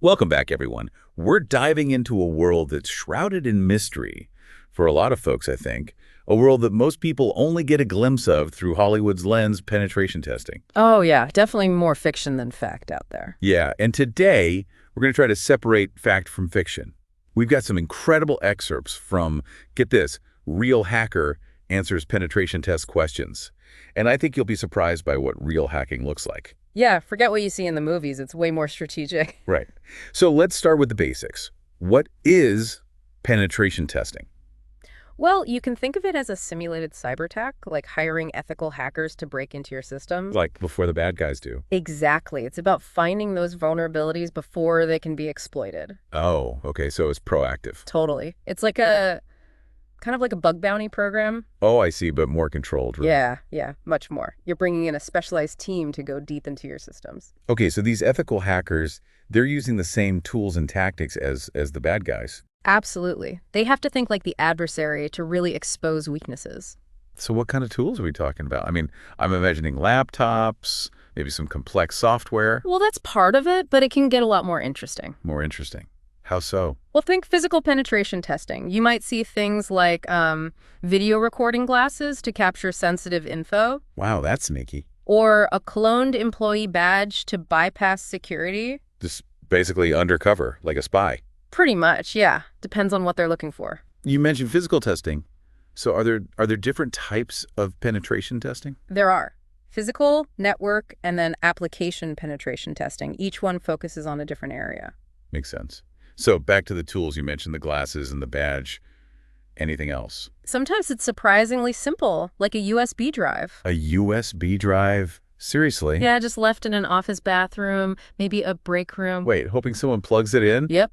Welcome back, everyone. We're diving into a world that's shrouded in mystery. For a lot of folks, I think, a world that most people only get a glimpse of through Hollywood's lens penetration testing. Oh, yeah, definitely more fiction than fact out there. Yeah, and today, we're going to try to separate fact from fiction. We've got some incredible excerpts from, get this, Real Hacker Answers Penetration Test Questions. And I think you'll be surprised by what real hacking looks like. Yeah, forget what you see in the movies. It's way more strategic. Right. So let's start with the basics. What is penetration testing? Well, you can think of it as a simulated cyber attack, like hiring ethical hackers to break into your systems. Like before the bad guys do. Exactly. It's about finding those vulnerabilities before they can be exploited. Oh, okay, so it's proactive. Totally. It's like a kind of like a bug bounty program. Oh, I see, but more controlled. Really. Yeah, much more. You're bringing in a specialized team to go deep into your systems. Okay, so these ethical hackers, they're using the same tools and tactics as the bad guys. Absolutely. They have to think like the adversary to really expose weaknesses. So what kind of tools are we talking about? I mean, I'm imagining laptops, maybe some complex software. Well, that's part of it, but it can get a lot more interesting. More interesting. How so? Well, think physical penetration testing. You might see things like video recording glasses to capture sensitive info, Wow, that's sneaky. or a cloned employee badge to bypass security. Just basically undercover, like a spy. Pretty much, yeah. Depends on what they're looking for. You mentioned physical testing. So are there different types of penetration testing? There are physical, network, and then application penetration testing. Each one focuses on a different area. Makes sense. So back to the tools, you mentioned the glasses and the badge. Anything else? Sometimes it's surprisingly simple, like a USB drive. A USB drive? Seriously? Yeah, just left in an office bathroom, maybe a break room. Wait, hoping someone plugs it in? Yep.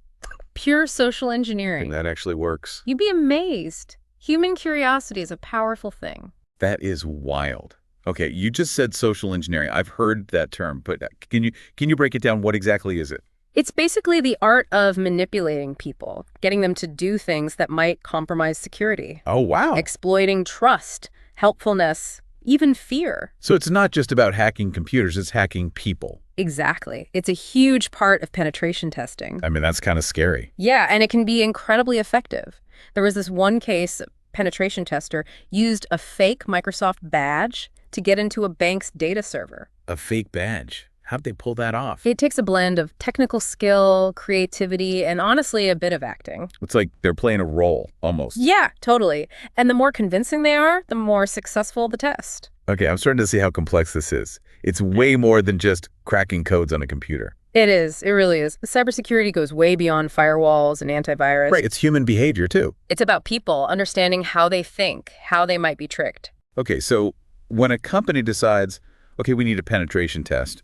Pure social engineering. That actually works. You'd be amazed. Human curiosity is a powerful thing. That is wild. Okay, you just said social engineering. I've heard that term, but can you break it down? What exactly is it? It's basically the art of manipulating people, getting them to do things that might compromise security. Oh, wow. Exploiting trust, helpfulness, even fear. So it's not just about hacking computers, it's hacking people. Exactly. It's a huge part of penetration testing. I mean, that's kind of scary. Yeah, and it can be incredibly effective. There was this one case, a penetration tester used a fake Microsoft badge to get into a bank's data server. A fake badge. How'd they pull that off? It takes a blend of technical skill, creativity, and honestly, a bit of acting. It's like they're playing a role, almost. Yeah, totally. And the more convincing they are, the more successful the test. Okay, I'm starting to see how complex this is. It's way more than just cracking codes on a computer. It is. It really is. Cybersecurity goes way beyond firewalls and antivirus. Right, it's human behavior, too. It's about people understanding how they think, how they might be tricked. Okay, so when a company decides, okay, we need a penetration test,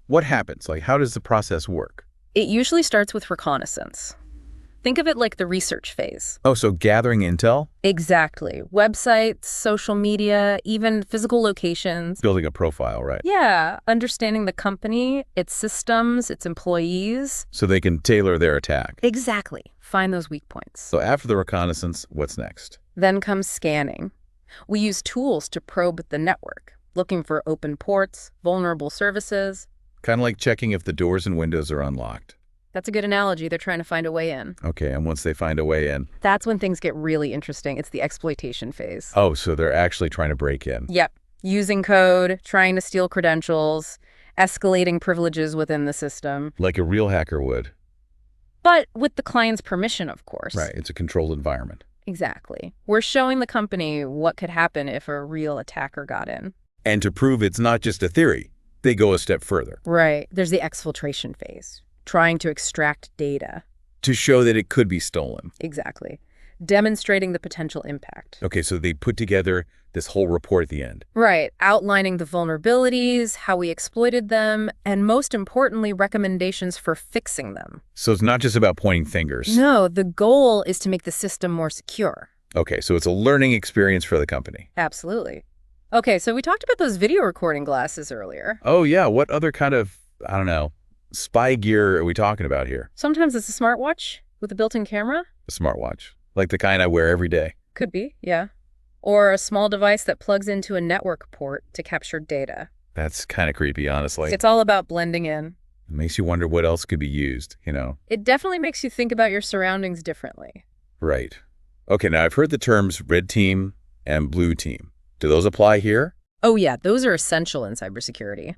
what happens? Like, how does the process work? It usually starts with reconnaissance. Think of it like the research phase. Oh, so gathering intel? Exactly. Websites, social media, even physical locations. Building a profile, right? Yeah, understanding the company, its systems, its employees. So they can tailor their attack. Exactly. Find those weak points. So after the reconnaissance, what's next? Then comes scanning. We use tools to probe the network, looking for open ports, vulnerable services. Kind of like checking if the doors and windows are unlocked. That's a good analogy. They're trying to find a way in. Okay, and once they find a way in? That's when things get really interesting. It's the exploitation phase. Oh, so they're actually trying to break in. Yep. Using code, trying to steal credentials, escalating privileges within the system. Like a real hacker would. But with the client's permission, of course. Right, it's a controlled environment. Exactly. We're showing the company what could happen if a real attacker got in. And to prove it's not just a theory, they go a step further. Right. There's the exfiltration phase, trying to extract data. To show that it could be stolen. Exactly. Demonstrating the potential impact. Okay, so they put together this whole report at the end. Right. Outlining the vulnerabilities, how we exploited them, and most importantly, recommendations for fixing them. So it's not just about pointing fingers. No, the goal is to make the system more secure. Okay, so it's a learning experience for the company. Absolutely. Okay, so we talked about those video recording glasses earlier. Oh, yeah. What other kind of, I don't know, spy gear are we talking about here? Sometimes it's a smartwatch with a built-in camera. A smartwatch, like the kind I wear every day. Could be, yeah. Or a small device that plugs into a network port to capture data. That's kind of creepy, honestly. It's all about blending in. Makes you wonder what else could be used. It definitely makes you think about your surroundings differently. Right. Okay, now I've heard the terms red team and blue team. Do those apply here? Oh yeah, those are essential in cybersecurity.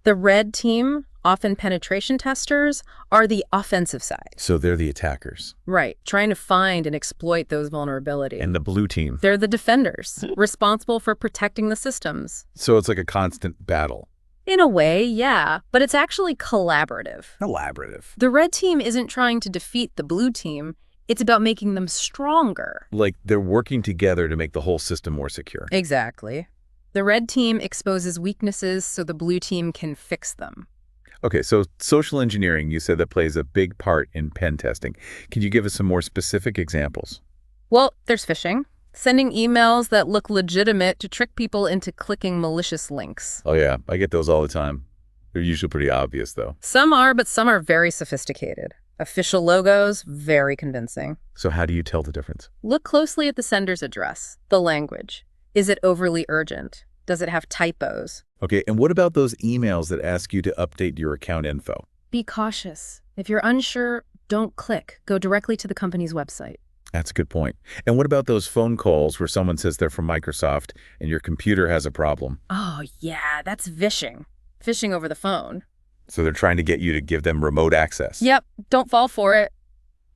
The red team, often penetration testers, are the offensive side. So they're the attackers. Right, trying to find and exploit those vulnerabilities. And the blue team. They're the defenders, responsible for protecting the systems. So it's like a constant battle. In a way, yeah, but it's actually collaborative. Collaborative. The red team isn't trying to defeat the blue team. It's about making them stronger. Like they're working together to make the whole system more secure. Exactly. The red team exposes weaknesses so the blue team can fix them. Okay, so social engineering, you said that plays a big part in pen testing. Can you give us some more specific examples? Well, there's phishing, sending emails that look legitimate to trick people into clicking malicious links. Oh yeah, I get those all the time. They're usually pretty obvious though. Some are, but some are very sophisticated. Official logos, very convincing. So how do you tell the difference? Look closely at the sender's address, the language. Is it overly urgent? Does it have typos? Okay, and what about those emails that ask you to update your account info? Be cautious. If you're unsure, don't click. Go directly to the company's website. That's a good point. And what about those phone calls where someone says they're from Microsoft and your computer has a problem? Oh, yeah, that's phishing. Phishing over the phone. So they're trying to get you to give them remote access. Yep, don't fall for it.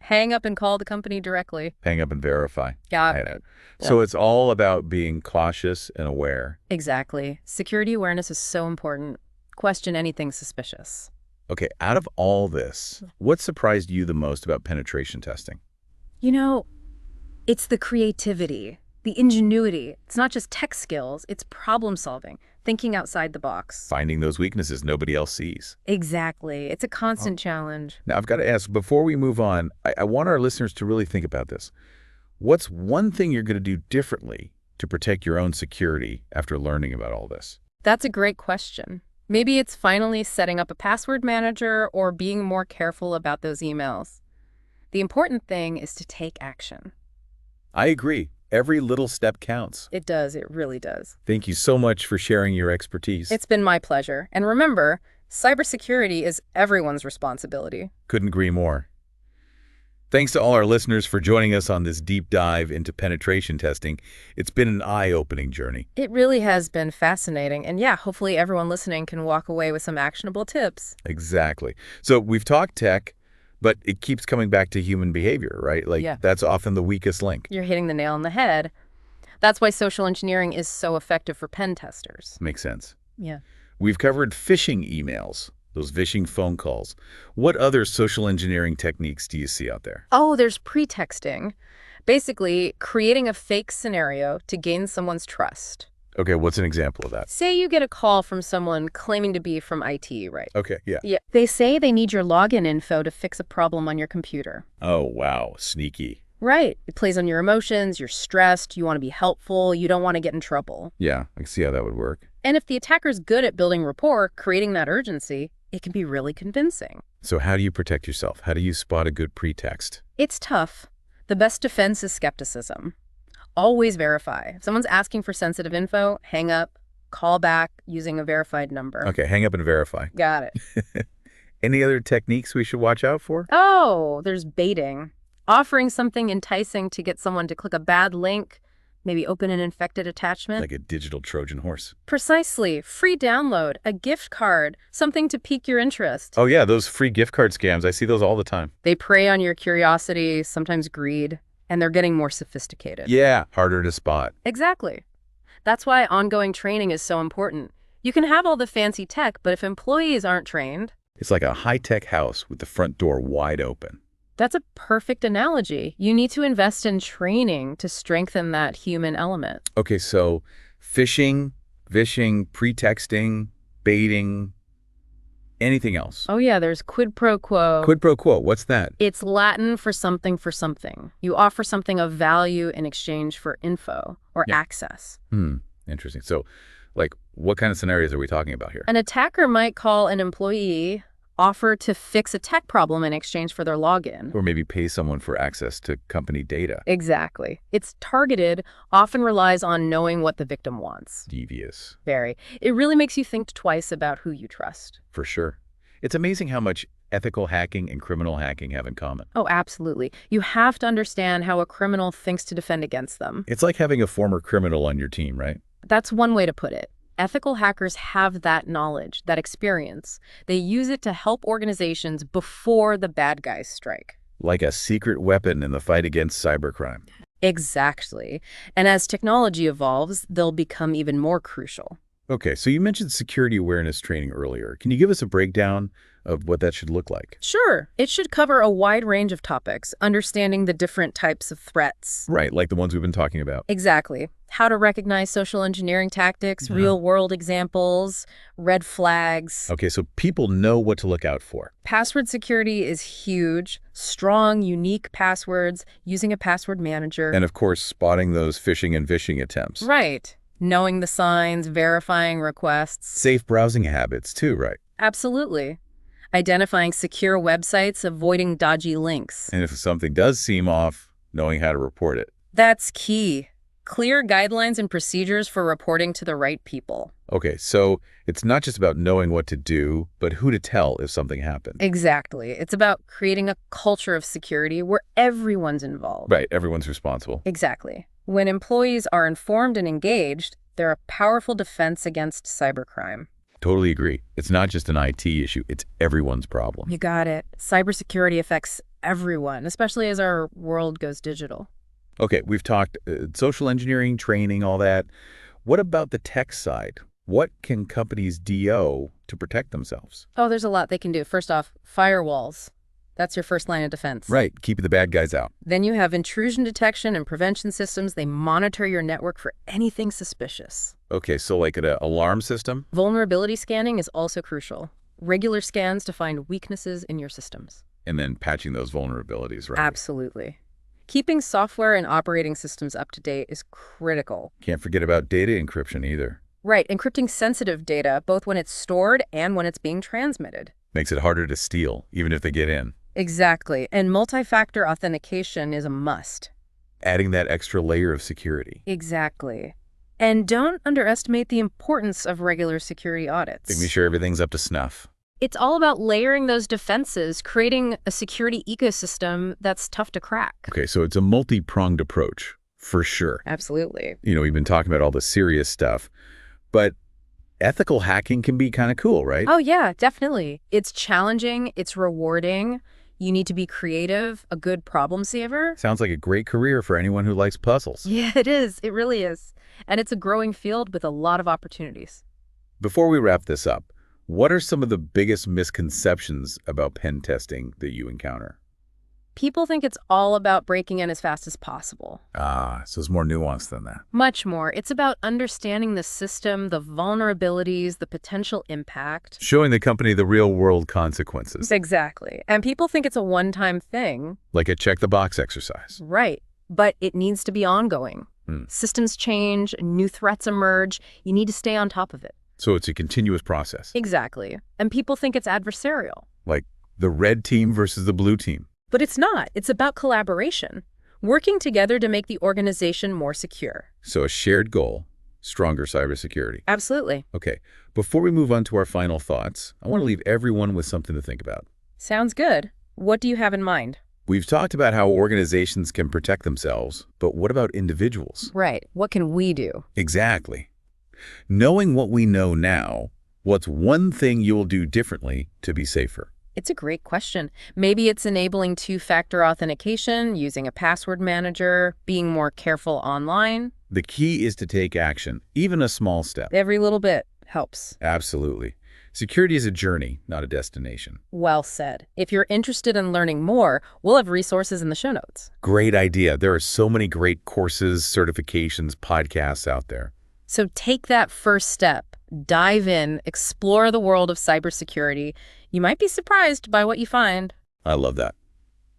Hang up and call the company directly. Hang up and verify. Got I it. know. So it's all about being cautious and aware. Exactly. Security awareness is so important. Question anything suspicious. Okay, out of all this, what surprised you the most about penetration testing? You know, it's the creativity, the ingenuity. It's not just tech skills, it's problem solving, thinking outside the box. Finding those weaknesses nobody else sees. Exactly. It's a constant challenge. Now, I've got to ask, before we move on, I want our listeners to really think about this. What's one thing you're going to do differently to protect your own security after learning about all this? That's a great question. Maybe it's finally setting up a password manager or being more careful about those emails. The important thing is to take action. I agree. Every little step counts. It does. It really does. Thank you so much for sharing your expertise. It's been my pleasure. And remember, cybersecurity is everyone's responsibility. Couldn't agree more. Thanks to all our listeners for joining us on this deep dive into penetration testing. It's been an eye-opening journey. It really has been fascinating. And yeah, hopefully everyone listening can walk away with some actionable tips. Exactly. So we've talked tech, but it keeps coming back to human behavior, right? That's often the weakest link. You're hitting the nail on the head. That's why social engineering is so effective for pen testers. Makes sense. Yeah. We've covered phishing emails, those phishing phone calls. What other social engineering techniques do you see out there? Oh, there's pretexting. Basically, creating a fake scenario to gain someone's trust. Okay, what's an example of that? Say you get a call from someone claiming to be from IT, right? Okay, yeah. Yeah. They say they need your login info to fix a problem on your computer. Oh, wow, sneaky. Right. It plays on your emotions, you're stressed, you want to be helpful, you don't want to get in trouble. Yeah, I can see how that would work. And if the attacker's good at building rapport, creating that urgency, it can be really convincing. So how do you protect yourself? How do you spot a good pretext? It's tough. The best defense is skepticism. Always verify. If someone's asking for sensitive info, hang up, call back using a verified number. Okay, hang up and verify. Got it. Any other techniques we should watch out for? Oh, there's baiting. Offering something enticing to get someone to click a bad link, maybe open an infected attachment. Like a digital Trojan horse. Precisely. Free download, a gift card, something to pique your interest. Oh yeah, those free gift card scams. I see those all the time. They prey on your curiosity, sometimes greed, and they're getting more sophisticated. Yeah, harder to spot. Exactly. That's why ongoing training is so important. You can have all the fancy tech, but if employees aren't trained... It's like a high-tech house with the front door wide open. That's a perfect analogy. You need to invest in training to strengthen that human element. Okay, so phishing, vishing, pretexting, baiting, anything else? Oh yeah, there's quid pro quo. Quid pro quo, what's that? It's Latin for something for something. You offer something of value in exchange for info or access. Interesting. So, like, what kind of scenarios are we talking about here? An attacker might call an employee, offer to fix a tech problem in exchange for their login. Or maybe pay someone for access to company data. Exactly. It's targeted, often relies on knowing what the victim wants. Devious. Very. It really makes you think twice about who you trust. For sure. It's amazing how much ethical hacking and criminal hacking have in common. Oh, absolutely. You have to understand how a criminal thinks to defend against them. It's like having a former criminal on your team, right? That's one way to put it. Ethical hackers have that knowledge, that experience. They use it to help organizations before the bad guys strike. Like a secret weapon in the fight against cybercrime. Exactly. And as technology evolves, they'll become even more crucial. Okay, so you mentioned security awareness training earlier. Can you give us a breakdown of what that should look like? Sure, it should cover a wide range of topics, understanding the different types of threats. Right, like the ones we've been talking about. Exactly. How to recognize social engineering tactics, real-world examples, red flags. Okay, so people know what to look out for. Password security is huge. Strong, unique passwords, using a password manager. And of course, spotting those phishing and vishing attempts. Right. Knowing the signs, verifying requests. Safe browsing habits too, right? Absolutely. Identifying secure websites, avoiding dodgy links. And if something does seem off, knowing how to report it. That's key. Clear guidelines and procedures for reporting to the right people. Okay, so it's not just about knowing what to do, but who to tell if something happens. Exactly. It's about creating a culture of security where everyone's involved. Right, everyone's responsible. Exactly. When employees are informed and engaged, they're a powerful defense against cybercrime. Totally agree. It's not just an IT issue, it's everyone's problem. You got it. Cybersecurity affects everyone, especially as our world goes digital. Okay, we've talked social engineering, training, all that. What about the tech side? What can companies do to protect themselves? Oh, there's a lot they can do. First off, firewalls. That's your first line of defense. Right, keep the bad guys out. Then you have intrusion detection and prevention systems. They monitor your network for anything suspicious. Okay, so like an alarm system? Vulnerability scanning is also crucial. Regular scans to find weaknesses in your systems. And then patching those vulnerabilities, right? Absolutely. Keeping software and operating systems up to date is critical. Can't forget about data encryption either. Right, encrypting sensitive data, both when it's stored and when it's being transmitted. Makes it harder to steal, even if they get in. Exactly, and multi-factor authentication is a must. Adding that extra layer of security. Exactly. And don't underestimate the importance of regular security audits. Making sure everything's up to snuff. It's all about layering those defenses, creating a security ecosystem that's tough to crack. Okay, so it's a multi-pronged approach, for sure. Absolutely. You know, we've been talking about all the serious stuff, but ethical hacking can be kind of cool, right? Oh, yeah, definitely. It's challenging. It's rewarding. You need to be creative, a good problem saver. Sounds like a great career for anyone who likes puzzles. Yeah, it is. It really is. And it's a growing field with a lot of opportunities. Before we wrap this up, what are some of the biggest misconceptions about pen testing that you encounter? People think it's all about breaking in as fast as possible. So it's more nuanced than that. Much more. It's about understanding the system, the vulnerabilities, the potential impact. Showing the company the real-world consequences. Exactly. And people think it's a one-time thing. Like a check-the-box exercise. Right. But it needs to be ongoing. Systems change, new threats emerge. You need to stay on top of it. So it's a continuous process. Exactly. And people think it's adversarial. Like the red team versus the blue team. But it's not. It's about collaboration, working together to make the organization more secure. So a shared goal, stronger cybersecurity. Absolutely. Okay, before we move on to our final thoughts, I want to leave everyone with something to think about. Sounds good. What do you have in mind? We've talked about how organizations can protect themselves, but what about individuals? Right. What can we do? Exactly. Knowing what we know now, what's one thing you'll do differently to be safer? It's a great question. Maybe it's enabling two-factor authentication, using a password manager, being more careful online. The key is to take action, even a small step. Every little bit helps. Absolutely. Security is a journey, not a destination. Well said. If you're interested in learning more, we'll have resources in the show notes. Great idea. There are so many great courses, certifications, podcasts out there. So take that first step. Dive in, explore the world of cybersecurity. You might be surprised by what you find. I love that.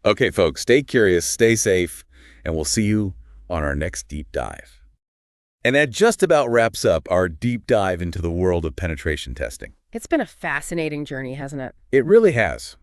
Okay, folks, stay curious, stay safe, and we'll see you on our next deep dive. And that just about wraps up our deep dive into the world of penetration testing. It's been a fascinating journey, hasn't it? It really has.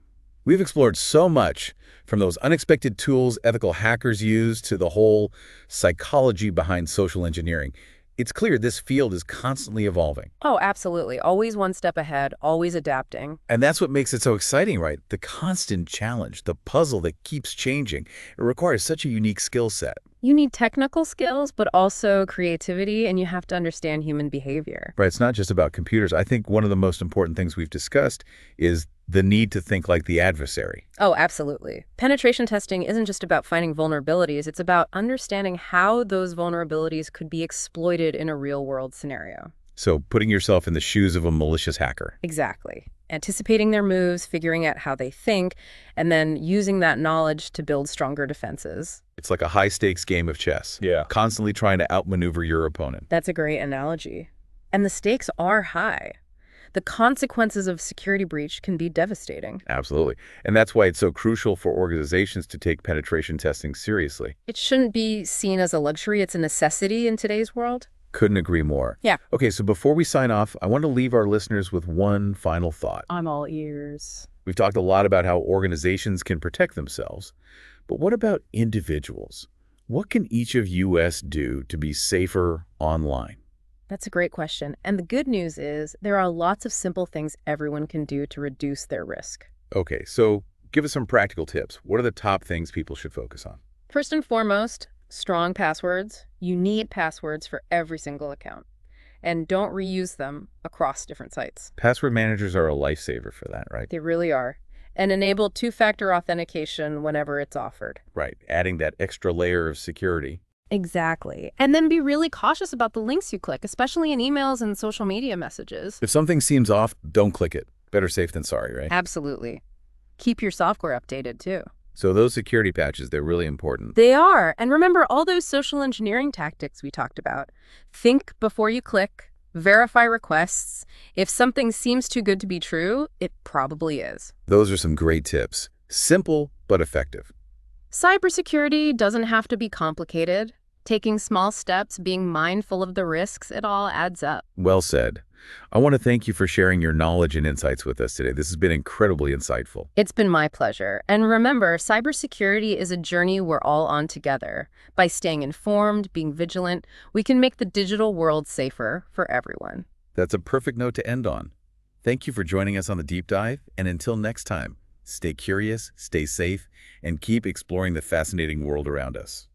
We've explored so much, from those unexpected tools ethical hackers use to the whole psychology behind social engineering. It's clear this field is constantly evolving. Oh, absolutely. Always one step ahead, always adapting. And that's what makes it so exciting, right? The constant challenge, the puzzle that keeps changing. It requires such a unique skill set. You need technical skills, but also creativity, and you have to understand human behavior. Right, it's not just about computers. I think one of the most important things we've discussed is the need to think like the adversary. Oh, absolutely. Penetration testing isn't just about finding vulnerabilities, it's about understanding how those vulnerabilities could be exploited in a real-world scenario. So putting yourself in the shoes of a malicious hacker. Exactly. Anticipating their moves, figuring out how they think, and then using that knowledge to build stronger defenses. It's like a high-stakes game of chess. Yeah. Constantly trying to outmaneuver your opponent. That's a great analogy. And the stakes are high. The consequences of security breach can be devastating. Absolutely. And that's why it's so crucial for organizations to take penetration testing seriously. It shouldn't be seen as a luxury, it's a necessity in today's world. Couldn't agree more. Yeah. Okay, so before we sign off, I want to leave our listeners with one final thought. I'm all ears. We've talked a lot about how organizations can protect themselves, but what about individuals? What can each of us do to be safer online? That's a great question. And the good news is there are lots of simple things everyone can do to reduce their risk. Okay, so give us some practical tips. What are the top things people should focus on? First and foremost, strong passwords. You need passwords for every single account. And don't reuse them across different sites. Password managers are a lifesaver for that, right? They really are. And enable two-factor authentication whenever it's offered. Right, adding that extra layer of security. Exactly. And then be really cautious about the links you click, especially in emails and social media messages. If something seems off, don't click it. Better safe than sorry, right? Absolutely. Keep your software updated, too. So those security patches, they're really important. They are. And remember all those social engineering tactics we talked about. Think before you click, verify requests. If something seems too good to be true, it probably is. Those are some great tips. Simple, but effective. Cybersecurity doesn't have to be complicated. Taking small steps, being mindful of the risks, it all adds up. Well said. I want to thank you for sharing your knowledge and insights with us today. This has been incredibly insightful. It's been my pleasure. And remember, cybersecurity is a journey we're all on together. By staying informed, being vigilant, we can make the digital world safer for everyone. That's a perfect note to end on. Thank you for joining us on the deep dive. And until next time, stay curious, stay safe, and keep exploring the fascinating world around us.